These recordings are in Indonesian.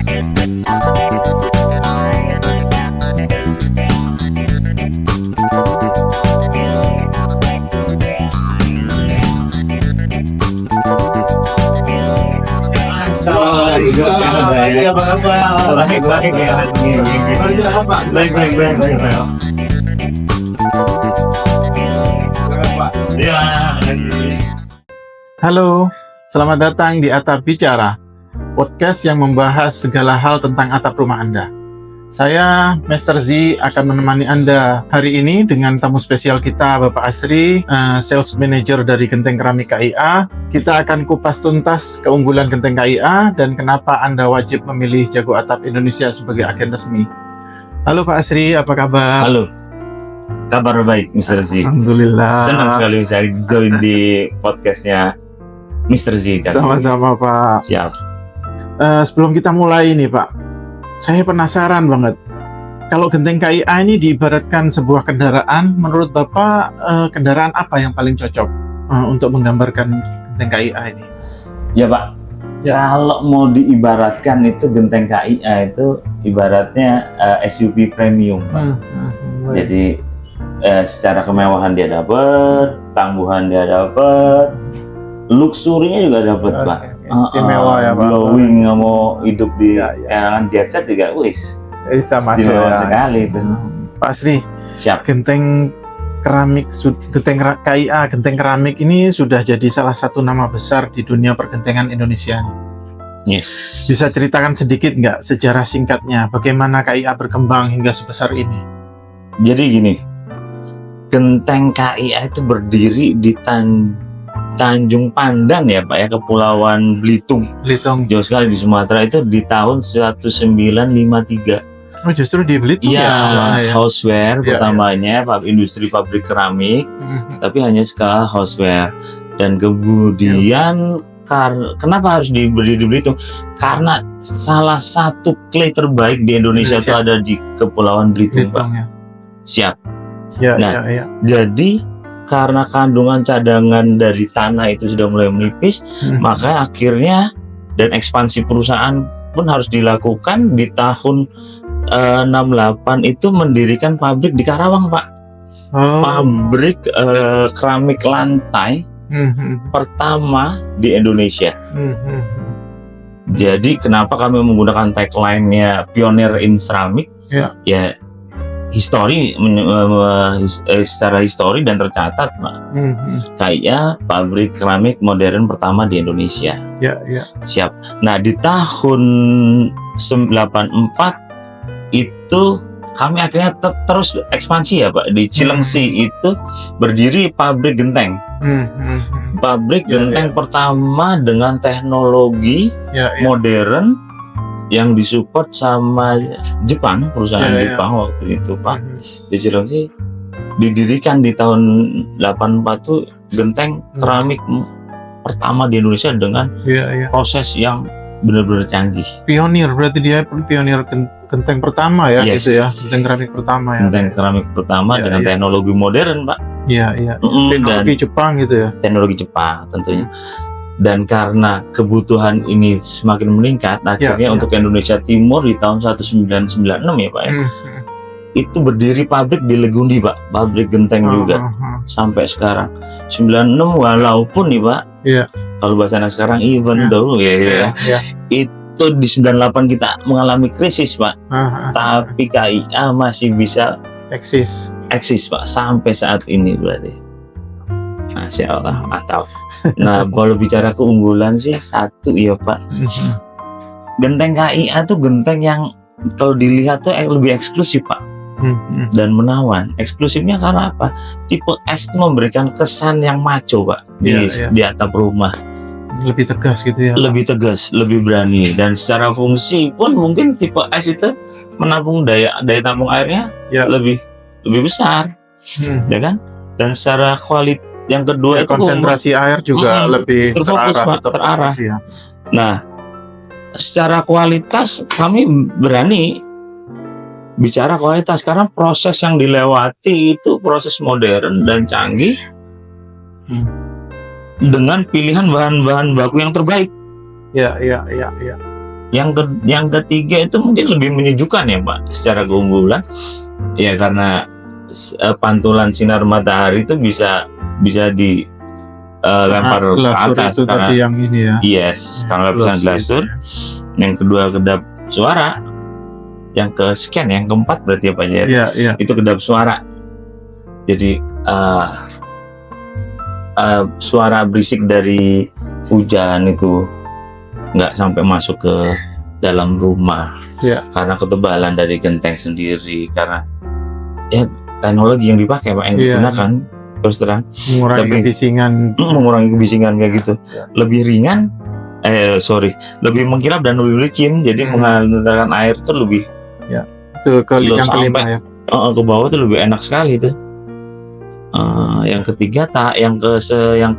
Iya, Bapak. Baik ya. Baik. Ya. Halo, selamat datang di Atap Bicara, podcast yang membahas segala hal tentang atap rumah Anda. Saya, Mr. Z, akan menemani Anda hari ini dengan tamu spesial kita, Bapak Asri, Sales Manager dari Genteng Keramik KIA. Kita akan kupas tuntas keunggulan Genteng KIA dan kenapa Anda wajib memilih Jago Atap Indonesia sebagai agen resmi. Halo Pak Asri, apa kabar? Halo. Kabar baik, Mr. Z. Alhamdulillah. Senang sekali bisa join di podcastnya Mr. Z. Sama-sama Pak. Siap. Sebelum kita mulai nih Pak, saya penasaran banget. Kalau Genteng KIA ini diibaratkan sebuah kendaraan, menurut Bapak kendaraan apa yang paling cocok untuk menggambarkan Genteng KIA ini? Ya Pak, Ya. kalau mau diibaratkan itu Genteng KIA itu ibaratnya SUV premium Pak. Jadi secara kemewahan dia dapat, tangguhan dia dapat, luxury-nya juga dapat Pak. Istimewa ya Pak. Glowing, mau hidup di Ya. kalangan jet set juga, wis Bisa masuk istimewa ya. sekali itu. Pak Asri, Siap. Genteng KIA, Genteng Keramik ini sudah jadi salah satu nama besar di dunia pergentengan Indonesia nih. Yes. Bisa ceritakan sedikit nggak sejarah singkatnya, bagaimana KIA berkembang hingga sebesar ini? Jadi gini, Genteng KIA itu berdiri di Tanjung Pandan ya Pak ya, Kepulauan Belitung. Belitung. Jauh sekali di Sumatera, itu di tahun 1953. Oh justru di Belitung Iya, ya? houseware Ya, pertamanya, industri pabrik keramik, tapi hanya skala houseware. Dan kemudian kenapa harus berdiri di Belitung? Karena salah satu clay terbaik di Indonesia itu ada di Kepulauan Belitung, Pak. Belitung ya. Siap. Ya, Nah, ya. Jadi karena kandungan cadangan dari tanah itu sudah mulai menipis, maka akhirnya dan ekspansi perusahaan pun harus dilakukan. Di tahun 68 itu mendirikan pabrik di Karawang Pak. Pabrik keramik lantai pertama di Indonesia. Jadi kenapa kami menggunakan tagline-nya Pioneer in Ceramic? Ya secara histori dan tercatat Pak. KIA pabrik keramik modern pertama di Indonesia. Ya. Siap. Nah di tahun 94 itu kami akhirnya terus ekspansi ya Pak. Di Cilengsi itu berdiri pabrik genteng. Pabrik genteng pertama dengan teknologi modern yang disupport sama Jepang, perusahaan Jepang waktu itu Pak. Di Cilengsi didirikan di tahun 84 tuh genteng keramik pertama di Indonesia dengan proses yang benar-benar canggih. Pionir, berarti dia pionir genteng pertama ya, Yes. itu ya, genteng keramik pertama ya. Genteng keramik pertama dengan teknologi modern Pak. Iya. Dan Teknologi Jepang gitu ya. teknologi Jepang tentunya. Dan karena kebutuhan ini semakin meningkat, akhirnya untuk Indonesia Timur di tahun 1996 ya Pak ya, itu berdiri pabrik di Legundi Pak, pabrik genteng juga sampai sekarang 96. Walaupun nih Pak, kalau bahasa anak sekarang even though itu di 98 kita mengalami krisis Pak, tapi KIA masih bisa eksis Pak sampai saat ini berarti. Masya Allah, mantap. Nah, kalau bicara keunggulan sih satu ya Pak. Genteng KIA tuh genteng yang kalau dilihat tuh lebih eksklusif Pak. Dan menawan. Eksklusifnya karena apa? Tipe S itu memberikan kesan yang maco Pak di atap rumah. Lebih tegas gitu ya. Lebih tegas, lebih berani. Dan secara fungsi pun mungkin tipe S itu menampung daya tampung airnya lebih besar, ya kan? Dan secara kualitas yang kedua itu konsentrasi air juga lebih terfokus terarah. Ya. Nah, secara kualitas kami berani bicara kualitas karena proses yang dilewati itu proses modern dan canggih dengan pilihan bahan-bahan baku yang terbaik. Ya. Yang ketiga itu mungkin lebih menyejukkan ya Pak, secara keunggulan ya, karena pantulan sinar matahari itu bisa di lempar ke glasur atas itu karena tadi yang ini ya. yes, karena lapisan glasur. Yang kedua kedap suara, yang kesekian, yang keempat berarti apa ya? Iya. Itu kedap suara. Jadi suara berisik dari hujan itu nggak sampai masuk ke dalam rumah, karena ketebalan dari genteng sendiri, karena ya teknologi yang dipakai Pak, yang digunakan terus terang mengurangi kebisingan kayak gitu, lebih ringan, lebih mengkilap dan lebih licin, jadi menghantarkan air itu lebih itu yang kelima ya. Ke bawah itu lebih enak sekali itu. Yang ketiga yang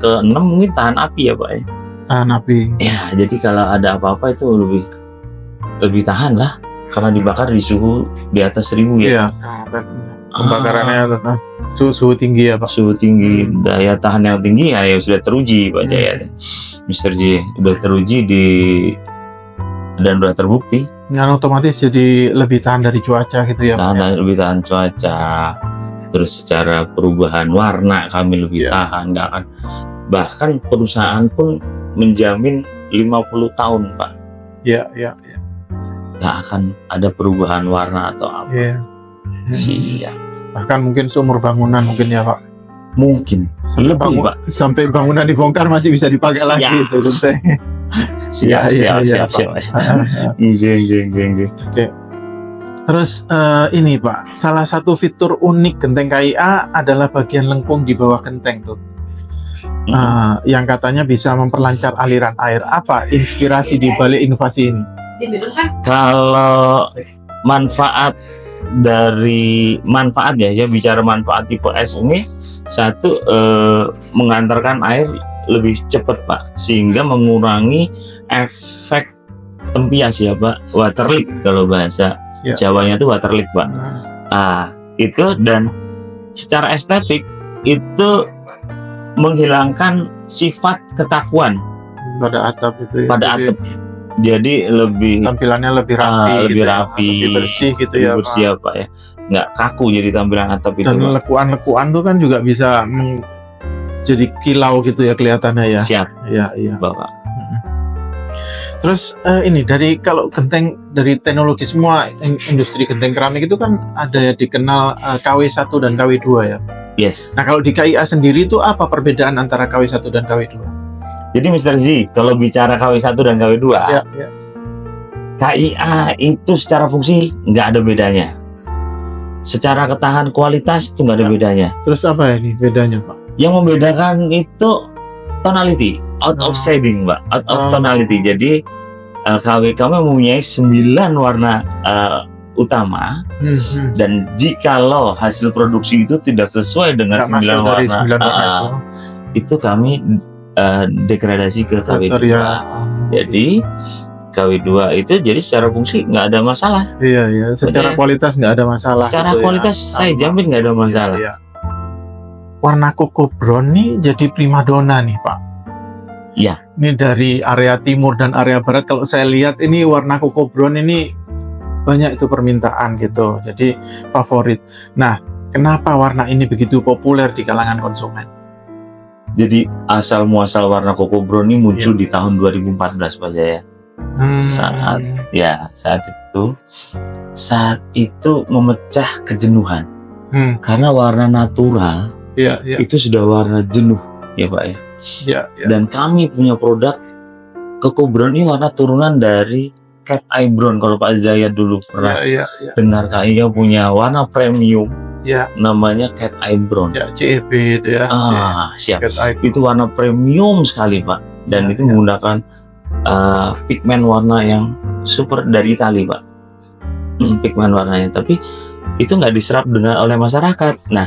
keenam mungkin tahan api ya Pak ya. Tahan api. Ya, jadi kalau ada apa-apa itu lebih tahan lah, karena dibakar di suhu di atas 1000 ya. Iya. Pembakarannya suhu tinggi ya Pak. Suhu tinggi, daya tahan yang tinggi ya sudah teruji Pak Jaya. Mr. J sudah teruji dan sudah terbukti. Yang otomatis jadi lebih tahan dari cuaca gitu ya. Lebih tahan cuaca. Terus secara perubahan warna kami lebih tahan, nggak akan, bahkan perusahaan pun menjamin 50 tahun Pak. Iya. Nggak akan ada perubahan warna atau apa. Siap. Bahkan mungkin seumur bangunan mungkin ya Pak. Mungkin lebih Pak. Sampai bangunan dibongkar masih bisa dipakai lagi itu genteng. Siap. Geng. Oke. Terus ini Pak, salah satu fitur unik genteng KIA adalah bagian lengkung di bawah genteng tuh. Yang katanya bisa memperlancar aliran air. Apa inspirasi di balik inovasi ini? Kalau manfaat ya, bicara manfaat tipe S ini, satu, mengantarkan air lebih cepat Pak, sehingga mengurangi efek tempias ya Pak, water leak kalau bahasa Jawanya itu water leak Pak. Itu, dan secara estetik itu menghilangkan sifat kekakuan pada atap itu ya. Pada atap. Jadi tampilannya lebih rapi, lebih rapi, lebih bersih gitu ya Pak ya. Nggak kaku jadi tampilan atap itu. Dan lekuan-lekuan tuh kan juga bisa jadi kilau gitu ya kelihatannya ya. Siap. Iya. Bapak. Terus ini kalau genteng dari teknologi semua industri genteng keramik itu kan ada ya dikenal KW1 dan KW2 ya. Yes. Nah kalau di KIA sendiri itu apa perbedaan antara KW1 dan KW2? Jadi Mr. Z, kalau bicara KW1 dan KW2, KIA itu secara fungsi nggak ada bedanya. Secara ketahanan kualitas itu nggak ada bedanya. Terus apa ini bedanya Pak? Yang membedakan itu tonality, out of shading Pak, out of tonality. Jadi KW kami mempunyai 9 warna utama, dan jikalau hasil produksi itu tidak sesuai dengan 9 warna, itu kami degradasi ke KW2. Jadi KW2 itu jadi secara fungsi nggak ada masalah. Iya. Secara kualitas nggak ada masalah. Secara kualitas saya jamin nggak ada masalah. Iya. Warna Coco Brown nih jadi primadona nih Pak. Iya. Ini dari area timur dan area barat, kalau saya lihat ini warna Coco Brown ini banyak itu permintaan gitu, jadi favorit. Nah, kenapa warna ini begitu populer di kalangan konsumen? Jadi asal muasal warna Coco Brown ini muncul di tahun 2014 Pak Jaya. Saat itu memecah kejenuhan. Karena warna natural itu sudah warna jenuh ya Pak ya. Dan kami punya produk Coco Brown ini warna turunan dari Cat Eye Brown. Kalau Pak Zayat dulu pernah dengar, KIA punya warna premium namanya Cat Eye Brown. CEB itu ya. Siap. Itu warna premium sekali Pak, dan itu menggunakan pigmen warna yang super dari Itali Pak. Pigmen warnanya, tapi itu nggak diserap oleh masyarakat. Nah,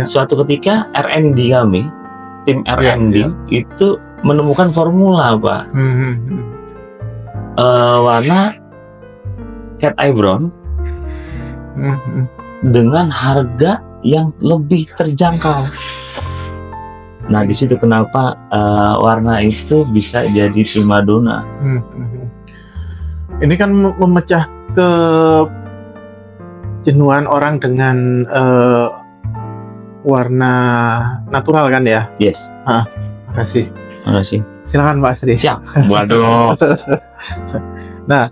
suatu ketika R&D kami, tim R&D itu menemukan formula Pak, warna Cat Eye Brown dengan harga yang lebih terjangkau. Nah, di situ kenapa warna itu bisa jadi primadona. Ini kan memecah ke jenuhan orang dengan warna natural kan ya? Yes. Makasih. Makasih. Silakan Pak Asri. Siap. Waduh. Nah,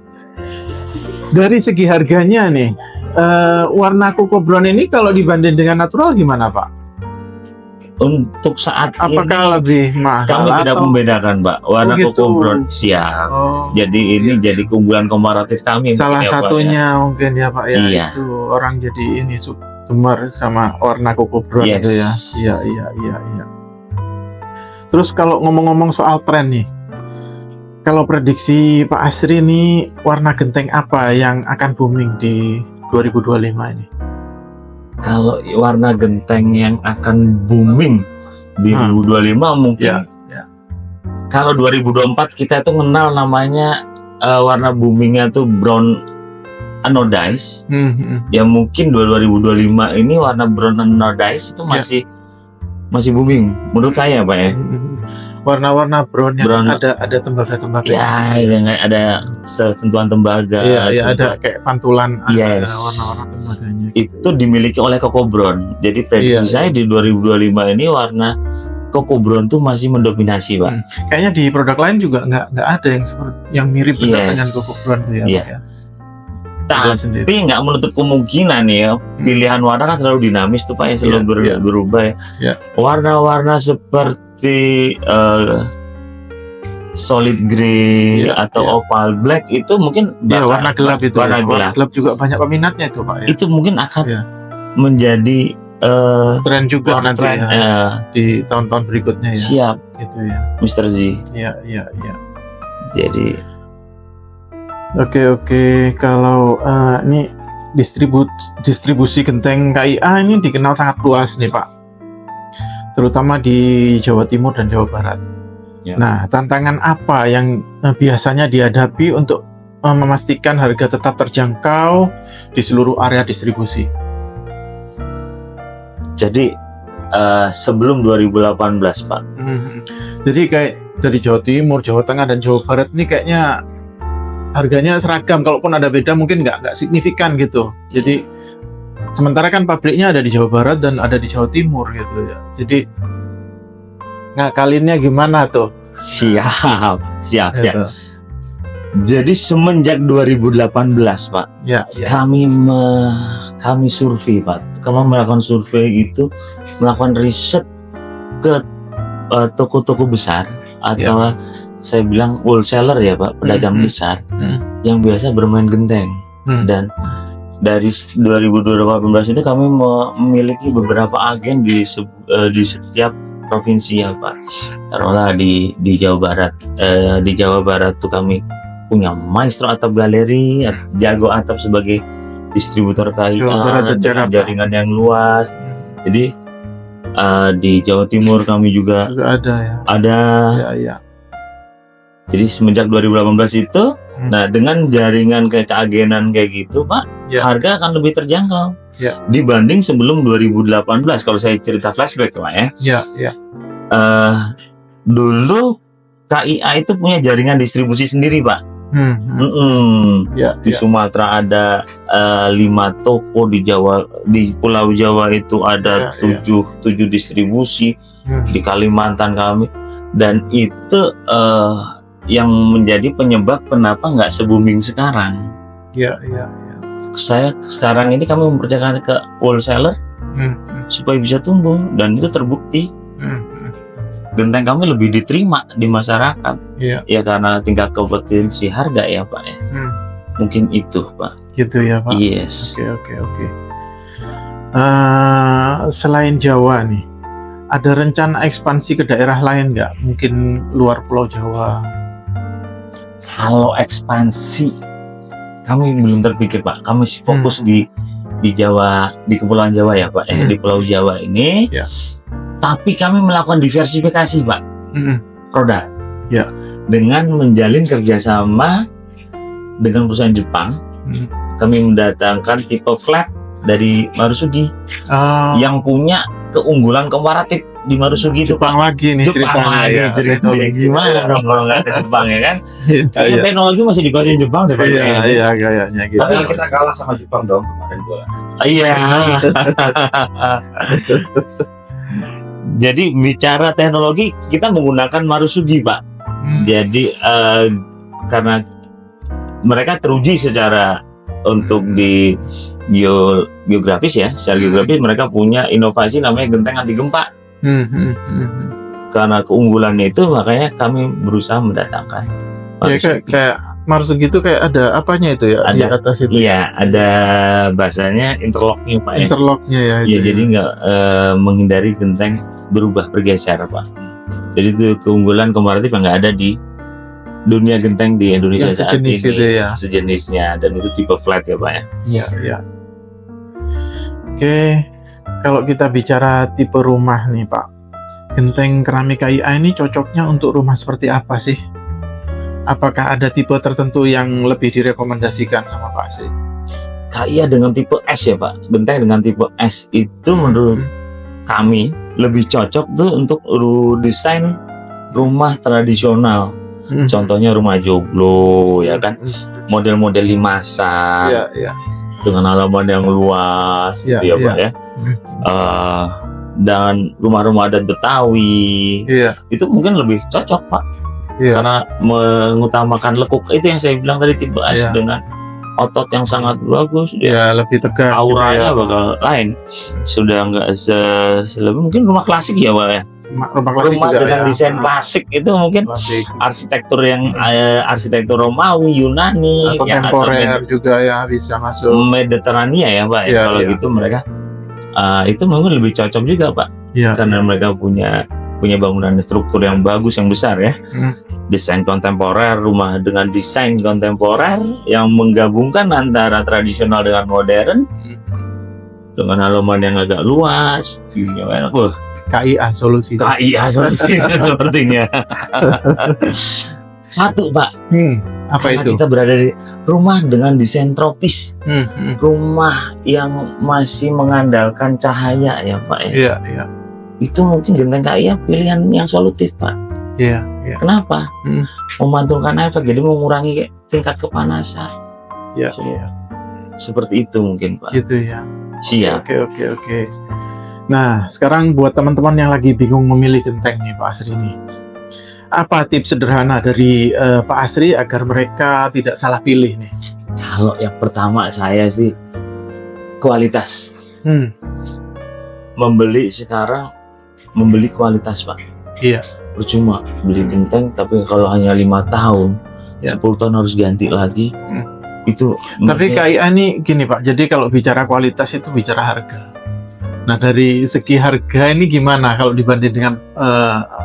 dari segi harganya nih, warna Coco Brown ini kalau dibanding dengan natural gimana Pak? Untuk saat Apakah lebih mahal? kami tidak membedakan, Mbak. Warna Oh, gitu. Coco Brown siap. Oh, Jadi ini jadi keunggulan komparatif kami. salah mungkin ya, Pak, satunya mungkin ya Pak ya. Iya. Itu orang jadi ini gemar sama warna Coco Brown Yes. itu ya. Iya. Terus kalau ngomong-ngomong soal tren nih, kalau prediksi Pak Asri ini warna genteng apa yang akan booming di 2025 ini? Kalau warna genteng yang akan booming di 2025 mungkin. Ya. Kalau 2024 kita itu kenal namanya warna boomingnya tuh brown anodized. Ya mungkin 2025 ini warna brown anodized itu masih booming menurut saya, Pak ya. Warna-warna brown yang Brown. ada tembaga-tembaga. Ya, yang ada sentuhan tembaga. Iya, ada kayak pantulan Yes. ada warna-warna tembaganya. Itu dimiliki oleh Coco Brown. Jadi prediksi saya di 2025 ini warna Coco Brown tuh masih mendominasi, Pak. Kayaknya di produk lain juga nggak ada yang seperti yang mirip Yes. dengan Coco Brown tuh ya, Iya. Pak ya. Tapi nggak menutup kemungkinan ya, pilihan warna kan selalu dinamis tuh Pak ya, selalu Iya. berubah ya. Iya. Warna-warna seperti solid grey Iya, atau iya. opal black itu mungkin Iya, warna gelap itu. warna ya. gelap. Warna gelap juga banyak peminatnya itu Pak ya. Itu mungkin akan Iya. menjadi Tren juga warna nanti tren. ya, di tahun-tahun berikutnya ya. Siap, Gitu ya. Mr. Z. Iya. Jadi Oke. Kalau ini distribusi genteng KIA ini dikenal sangat luas nih Pak, terutama di Jawa Timur dan Jawa Barat. Ya. Nah, tantangan apa yang biasanya dihadapi untuk memastikan harga tetap terjangkau di seluruh area distribusi? Jadi sebelum 2018 Pak. Jadi kayak dari Jawa Timur, Jawa Tengah, dan Jawa Barat ini kayaknya harganya seragam, kalaupun ada beda mungkin nggak signifikan gitu. Jadi sementara kan pabriknya ada di Jawa Barat dan ada di Jawa Timur gitu ya. Jadi ngakalinnya gimana tuh? Siap. Gitu. Jadi semenjak 2018 Pak, Ya. kami survei Pak. Kami melakukan survei itu, melakukan riset ke toko-toko besar atau saya bilang wholesaler ya Pak, pedagang besar yang biasa bermain genteng. Dan dari 2018 itu kami memiliki beberapa agen di setiap provinsi ya Pak. Taruhlah di Jawa Barat, di Jawa Barat tuh kami punya Maestro Atap Galeri, Jago Atap sebagai distributor KIA dengan jaringan yang luas. Jadi di Jawa Timur kami juga ada ya. Ada. Ya. Jadi semenjak 2018 itu, nah dengan jaringan kayak keagenan kayak gitu Pak, harga akan lebih terjangkau dibanding sebelum 2018. Kalau saya cerita flashback Pak ya. Ya. Dulu KIA itu punya jaringan distribusi sendiri Pak. Di Sumatera ada 5 toko, di Pulau Jawa itu ada 7 distribusi, di Kalimantan kami, dan itu yang menjadi penyebab kenapa nggak se-booming sekarang. Ya. Saya sekarang ini kami mempercayakan ke wholesaler supaya bisa tumbuh, dan itu terbukti. Genteng kami lebih diterima di masyarakat. Ya karena tingkat kompetensi harga ya Pak ya. Mungkin itu Pak. Gitu ya Pak. Yes. Oke. Selain Jawa nih, ada rencana ekspansi ke daerah lain nggak? Mungkin luar Pulau Jawa. Kalau ekspansi kami belum terpikir Pak. Kami fokus di Jawa, di Kepulauan Jawa ya Pak. Di Pulau Jawa ini. Tapi kami melakukan diversifikasi Pak. Produk. Dengan menjalin kerjasama dengan perusahaan Jepang. Kami mendatangkan tipe flat dari Marusugi yang punya keunggulan komparatif di Marusugi itu Jepang lagi nih Jepang ceritanya lagi ya. ceritanya gimana dong kalau nggak ke Jepang ya kan? Karena Iya, teknologi masih dikuasai Jepang deh Pak. iya, kayaknya gitu. Tapi Kita kalah sama Jepang dong kemarin bola. Iya. Jadi bicara teknologi kita menggunakan Marusugi Pak. Jadi karena mereka teruji secara untuk di geografis ya, secara geografis mereka punya inovasi namanya genteng anti gempa. Karena keunggulannya itu makanya kami berusaha mendatangkan. Ya kayak Marusugi itu kayak ada apanya itu ya di Ada. atas itu. Iya, ada bahasanya interlocknya Pak ya. Interlocknya ya. Iya, jadi nggak menghindari genteng berubah bergeser Pak. Jadi itu keunggulan komparatif yang nggak ada di dunia genteng di Indonesia Yang saat sejenis ini. itu ya. Sejenisnya dan itu tipe flat ya Pak ya. Iya, iya. Oke, kalau kita bicara tipe rumah nih Pak, genteng keramik KIA ini cocoknya untuk rumah seperti apa sih? Apakah ada tipe tertentu yang lebih direkomendasikan sama Pak Asri? KIA dengan tipe S ya Pak, genteng dengan tipe S itu menurut kami lebih cocok tuh untuk desain rumah tradisional. Contohnya rumah joglo ya kan, model-model limasan Iya, iya. dengan halaman yang luas Iya, gitu ya iya. Pak ya. Dan rumah-rumah adat Betawi Iya, itu mungkin lebih cocok Pak, iya. karena mengutamakan lekuk itu yang saya bilang tadi tipe S Iya. dengan otot yang sangat bagus ya. Ya, lebih tegas. Auranya gitu ya. bakal lain, sudah nggak selebih mungkin rumah klasik ya Pak ya. Rumah klasik Rumah juga dengan ya. desain klasik itu mungkin Klasik. arsitektur yang arsitektur Romawi, Yunani, ya, atau Kontemporer juga ya bisa masuk. Mediterania ya Pak ya. Iya, Kalau iya. gitu mereka itu mungkin lebih cocok juga Pak, Iya. karena mereka punya bangunan struktur yang bagus yang besar ya. Desain kontemporer, rumah dengan desain kontemporer yang menggabungkan antara tradisional dengan modern, dengan halaman yang agak luas, view-nya enak. Wah, KIA solusi. KIA solusinya sepertinya. Satu Pak, Apa karena itu? kita berada di rumah dengan desain tropis, rumah yang masih mengandalkan cahaya ya Pak ya. Iya, iya. Itu mungkin genteng KIA pilihan yang solutif Pak. Iya, iya. Kenapa? Memantulkan efek, jadi mengurangi tingkat kepanasan. Iya, So, iya. Seperti itu mungkin Pak. Gitu ya. Siap. Oke. Nah, sekarang buat teman-teman yang lagi bingung memilih genteng nih Pak Asri ini, apa tips sederhana dari Pak Asri agar mereka tidak salah pilih nih? Kalau yang pertama saya sih kualitas. Membeli sekarang membeli kualitas Pak. Iya. Percuma beli genteng tapi kalau hanya 5 tahun, Ya. 10 tahun harus ganti lagi. Itu Tapi maksudnya- KIA ini gini Pak, jadi kalau bicara kualitas itu bicara harga. Nah, dari segi harga ini gimana kalau dibanding dengan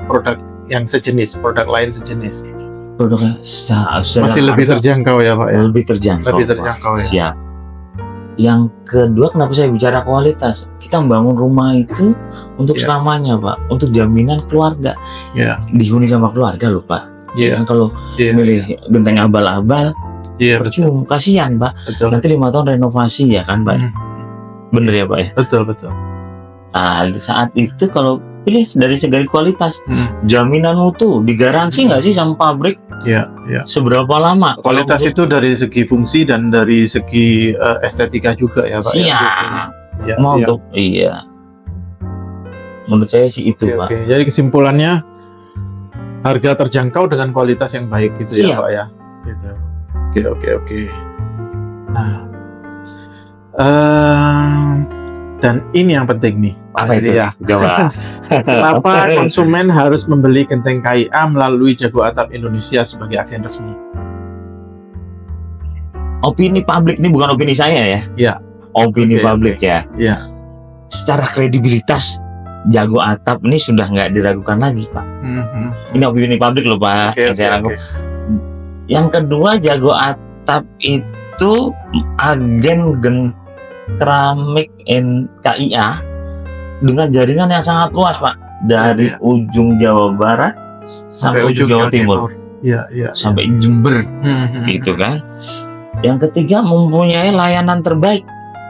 produk yang sejenis, produk lain sejenis? produknya Masih lebih terjangkau ya Pak ya? lebih terjangkau. Lebih Pak. terjangkau ya? Siap. Yang kedua, kenapa saya bicara kualitas? Kita membangun rumah itu untuk Ya. selamanya Pak, untuk jaminan keluarga. Iya. Dihuni sama keluarga loh Pak. Iya. Kan kalau Iya. milih genteng abal-abal, Iya, betul. percuma, kasihan Pak. Betul. Nanti 5 tahun renovasi ya kan Pak. Bener ya Pak ya. Betul. Nah, saat itu kalau pilih dari segi kualitas, jaminan mutu, digaransi nggak sih sama pabrik? Iya. Seberapa lama? Kualitas Kalau itu dari segi fungsi dan dari segi estetika juga ya Pak. siap. Ya, Mau iya. untuk iya. Menurut saya sih itu Pak. Oke. Jadi kesimpulannya harga terjangkau dengan kualitas yang baik gitu ya Siap. Pak ya. Gitu. Oke. Nah, dan ini yang penting nih Pak Apa Asri itu? ya. Coba. Kenapa konsumen harus membeli genteng KIA melalui Jago Atap Indonesia sebagai agen resmi? Opini publik ini bukan opini saya ya. Iya. Opini Oke, publik ya. Iya. Secara kredibilitas Jago Atap ini sudah nggak diragukan lagi Pak. Ini opini publik loh Pak. Yang saya rangkum. Yang kedua, Jago Atap itu agen keramik KIA dengan jaringan yang sangat luas Pak, dari Iya. ujung Jawa Barat sampai ujung Jawa Timur, Iya. sampai Jember gitu kan. Yang ketiga, mempunyai layanan terbaik.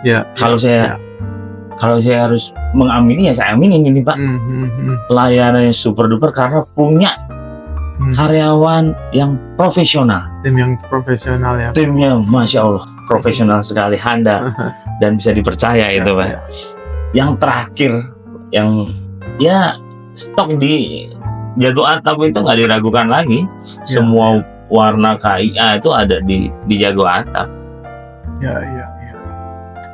Ya. Kalau saya kalau saya harus mengamini ya saya aminin ini Pak. Pelayanannya super duper karena punya karyawan yang profesional. Tim yang profesional ya. Timnya Masya Allah profesional sekali, handal dan bisa dipercaya itu Pak. Ya. Yang terakhir yang ya stok di Jago Atap itu nggak diragukan lagi. Semua warna KIA itu ada di Jago Atap. Ya.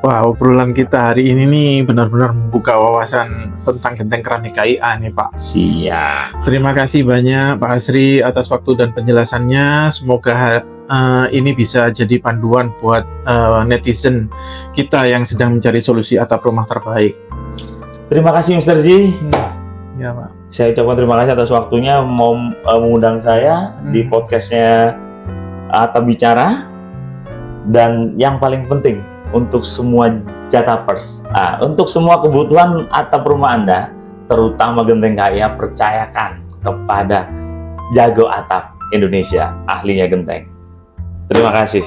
Wah, obrolan kita hari ini nih benar-benar membuka wawasan tentang genteng keramik KIA nih Pak. Siap. Terima kasih banyak Pak Asri atas waktu dan penjelasannya. Semoga ini bisa jadi panduan buat netizen kita yang sedang mencari solusi atap rumah terbaik. Terima kasih Mr. Z. Ya Pak. Saya ucapkan terima kasih atas waktunya mau mengundang saya di podcastnya Atap Bicara. Dan yang paling penting untuk semua Jatapers, untuk semua kebutuhan atap rumah Anda, terutama genteng KIA, percayakan kepada Jago Atap Indonesia, ahlinya genteng. Terima kasih.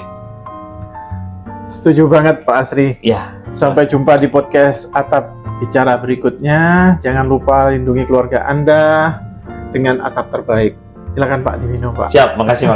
Setuju banget Pak Asri. Ya. Sampai jumpa di podcast Atap Bicara berikutnya. Jangan lupa lindungi keluarga Anda dengan atap terbaik. Silakan Pak diminum Pak. Siap, makasih.